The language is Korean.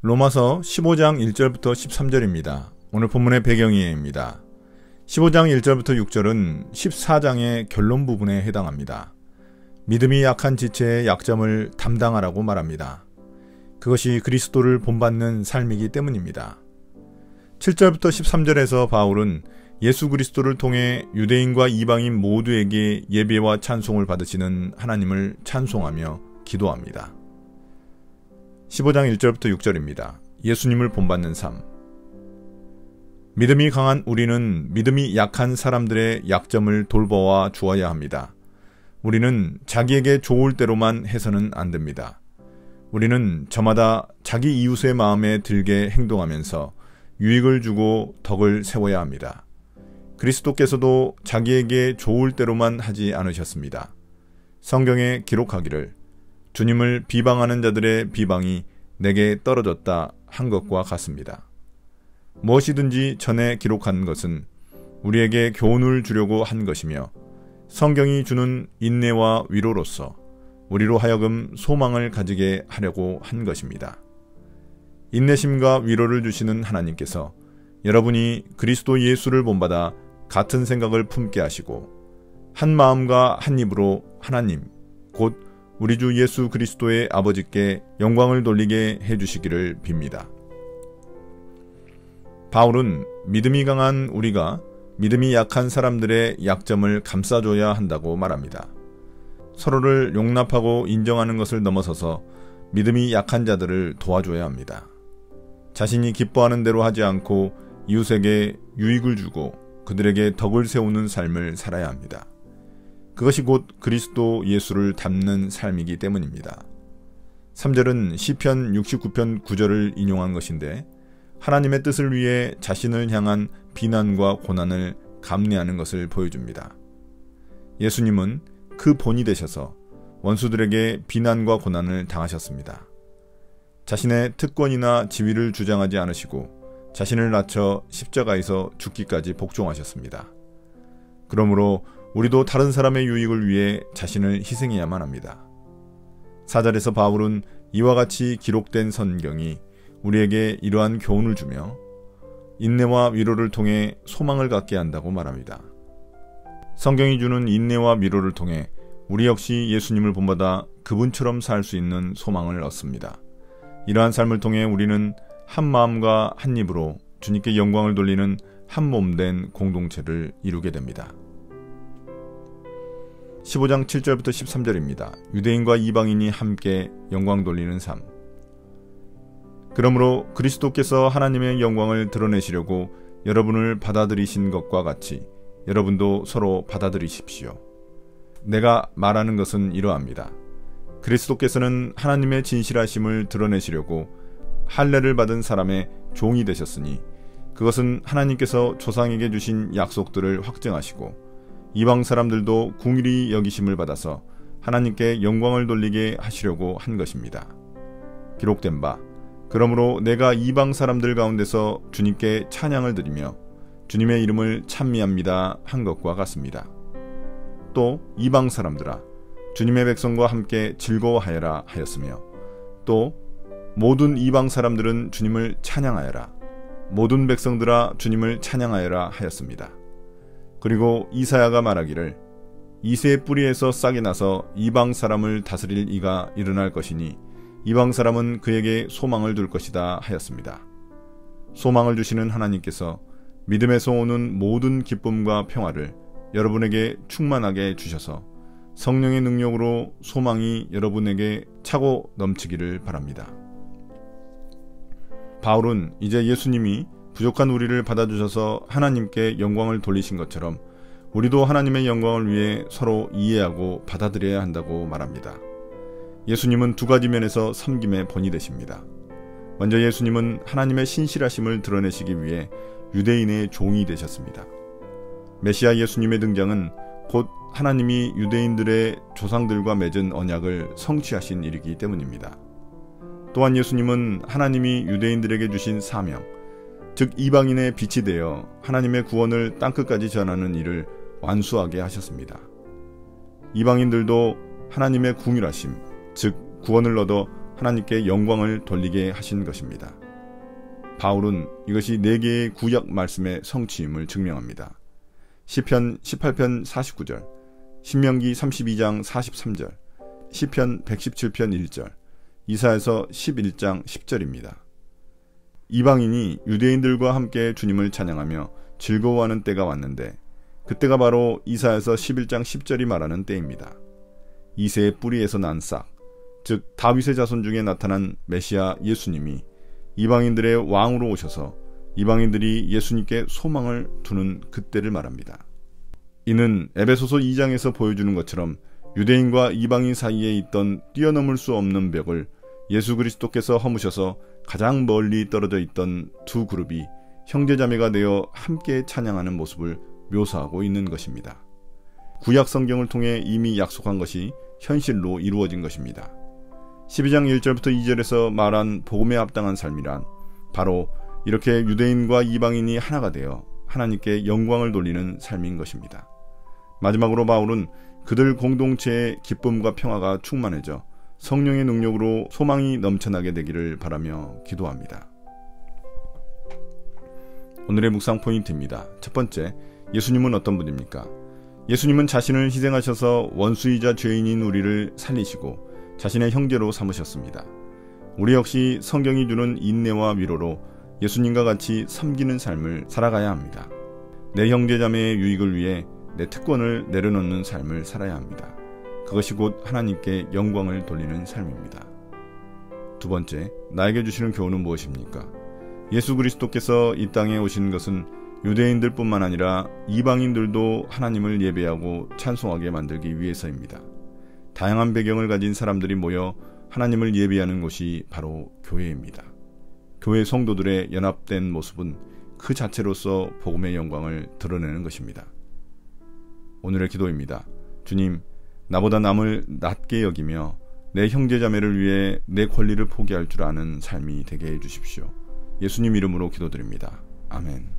로마서 15장 1절부터 13절입니다. 오늘 본문의 배경이입니다. 15장 1절부터 6절은 14장의 결론 부분에 해당합니다. 믿음이 약한 지체의 약점을 담당하라고 말합니다. 그것이 그리스도를 본받는 삶이기 때문입니다. 7절부터 13절에서 바울은 예수 그리스도를 통해 유대인과 이방인 모두에게 예배와 찬송을 받으시는 하나님을 찬송하며 기도합니다. 15장 1절부터 6절입니다. 예수님을 본받는 삶. 믿음이 강한 우리는 믿음이 약한 사람들의 약점을 돌보아 주어야 합니다. 우리는 자기에게 좋을 대로만 해서는 안 됩니다. 우리는 저마다 자기 이웃의 마음에 들게 행동하면서 유익을 주고 덕을 세워야 합니다. 그리스도께서도 자기에게 좋을 대로만 하지 않으셨습니다. 성경에 기록하기를 주님을 비방하는 자들의 비방이 내게 떨어졌다 한 것과 같습니다. 무엇이든지 전에 기록한 것은 우리에게 교훈을 주려고 한 것이며 성경이 주는 인내와 위로로서 우리로 하여금 소망을 가지게 하려고 한 것입니다. 인내심과 위로를 주시는 하나님께서 여러분이 그리스도 예수를 본받아 같은 생각을 품게 하시고 한 마음과 한 입으로 하나님 곧 우리 주 예수 그리스도의 아버지께 영광을 돌리게 해주시기를 빕니다. 바울은 믿음이 강한 우리가 믿음이 약한 사람들의 약점을 감싸줘야 한다고 말합니다. 서로를 용납하고 인정하는 것을 넘어서서 믿음이 약한 자들을 도와줘야 합니다. 자신이 기뻐하는 대로 하지 않고 이웃에게 유익을 주고 그들에게 덕을 세우는 삶을 살아야 합니다. 그것이 곧 그리스도 예수를 닮는 삶이기 때문입니다. 3절은 시편 69편 9절을 인용한 것인데 하나님의 뜻을 위해 자신을 향한 비난과 고난을 감내하는 것을 보여줍니다. 예수님은 그 본이 되셔서 원수들에게 비난과 고난을 당하셨습니다. 자신의 특권이나 지위를 주장하지 않으시고 자신을 낮춰 십자가에서 죽기까지 복종하셨습니다. 그러므로 우리도 다른 사람의 유익을 위해 자신을 희생해야만 합니다. 4절에서 바울은 이와 같이 기록된 성경이 우리에게 이러한 교훈을 주며 인내와 위로를 통해 소망을 갖게 한다고 말합니다. 성경이 주는 인내와 위로를 통해 우리 역시 예수님을 본받아 그분처럼 살 수 있는 소망을 얻습니다. 이러한 삶을 통해 우리는 한 마음과 한 입으로 주님께 영광을 돌리는 한 몸 된 공동체를 이루게 됩니다. 15장 7절부터 13절입니다. 유대인과 이방인이 함께 영광 돌리는 삶. 그러므로 그리스도께서 하나님의 영광을 드러내시려고 여러분을 받아들이신 것과 같이 여러분도 서로 받아들이십시오. 내가 말하는 것은 이러합니다. 그리스도께서는 하나님의 진실하심을 드러내시려고 할례를 받은 사람의 종이 되셨으니 그것은 하나님께서 조상에게 주신 약속들을 확증하시고 이방 사람들도 궁일이 여기심을 받아서 하나님께 영광을 돌리게 하시려고 한 것입니다. 기록된 바 그러므로 내가 이방 사람들 가운데서 주님께 찬양을 드리며 주님의 이름을 찬미합니다 한 것과 같습니다. 또 이방 사람들아 주님의 백성과 함께 즐거워하여라 하였으며 또 모든 이방 사람들은 주님을 찬양하여라 모든 백성들아 주님을 찬양하여라 하였습니다. 그리고 이사야가 말하기를 이새의 뿌리에서 싹이 나서 이방 사람을 다스릴 이가 일어날 것이니 이방 사람은 그에게 소망을 둘 것이다 하였습니다. 소망을 주시는 하나님께서 믿음에서 오는 모든 기쁨과 평화를 여러분에게 충만하게 주셔서 성령의 능력으로 소망이 여러분에게 차고 넘치기를 바랍니다. 바울은 이제 예수님이 부족한 우리를 받아주셔서 하나님께 영광을 돌리신 것처럼 우리도 하나님의 영광을 위해 서로 이해하고 받아들여야 한다고 말합니다. 예수님은 두 가지 면에서 섬김의 본이 되십니다. 먼저 예수님은 하나님의 신실하심을 드러내시기 위해 유대인의 종이 되셨습니다. 메시아 예수님의 등장은 곧 하나님이 유대인들의 조상들과 맺은 언약을 성취하신 일이기 때문입니다. 또한 예수님은 하나님이 유대인들에게 주신 사명, 즉 이방인의 빛이 되어 하나님의 구원을 땅끝까지 전하는 일을 완수하게 하셨습니다. 이방인들도 하나님의 궁휼하심, 즉 구원을 얻어 하나님께 영광을 돌리게 하신 것입니다. 바울은 이것이 4개의 구약 말씀의 성취임을 증명합니다. 시편 18편 49절, 신명기 32장 43절, 시편 117편 1절, 이사야서 11장 10절입니다. 이방인이 유대인들과 함께 주님을 찬양하며 즐거워하는 때가 왔는데 그때가 바로 이사야서 11장 10절이 말하는 때입니다. 이새의 뿌리에서 난 싹, 즉 다윗의 자손 중에 나타난 메시아 예수님이 이방인들의 왕으로 오셔서 이방인들이 예수님께 소망을 두는 그때를 말합니다. 이는 에베소서 2장에서 보여주는 것처럼 유대인과 이방인 사이에 있던 뛰어넘을 수 없는 벽을 예수 그리스도께서 허무셔서 가장 멀리 떨어져 있던 두 그룹이 형제자매가 되어 함께 찬양하는 모습을 묘사하고 있는 것입니다. 구약 성경을 통해 이미 약속한 것이 현실로 이루어진 것입니다. 12장 1절부터 2절에서 말한 복음에 합당한 삶이란 바로 이렇게 유대인과 이방인이 하나가 되어 하나님께 영광을 돌리는 삶인 것입니다. 마지막으로 바울은 그들 공동체의 기쁨과 평화가 충만해져 성령의 능력으로 소망이 넘쳐나게 되기를 바라며 기도합니다. 오늘의 묵상 포인트입니다. 첫 번째, 예수님은 어떤 분입니까? 예수님은 자신을 희생하셔서 원수이자 죄인인 우리를 살리시고 자신의 형제로 삼으셨습니다. 우리 역시 성경이 주는 인내와 위로로 예수님과 같이 섬기는 삶을 살아가야 합니다. 내 형제자매의 유익을 위해 내 특권을 내려놓는 삶을 살아야 합니다. 그것이 곧 하나님께 영광을 돌리는 삶입니다. 두 번째, 나에게 주시는 교훈은 무엇입니까? 예수 그리스도께서 이 땅에 오신 것은 유대인들뿐만 아니라 이방인들도 하나님을 예배하고 찬송하게 만들기 위해서입니다. 다양한 배경을 가진 사람들이 모여 하나님을 예배하는 곳이 바로 교회입니다. 교회 성도들의 연합된 모습은 그 자체로서 복음의 영광을 드러내는 것입니다. 오늘의 기도입니다. 주님, 나보다 남을 낮게 여기며 내 형제자매를 위해 내 권리를 포기할 줄 아는 삶이 되게 해주십시오. 예수님 이름으로 기도드립니다. 아멘.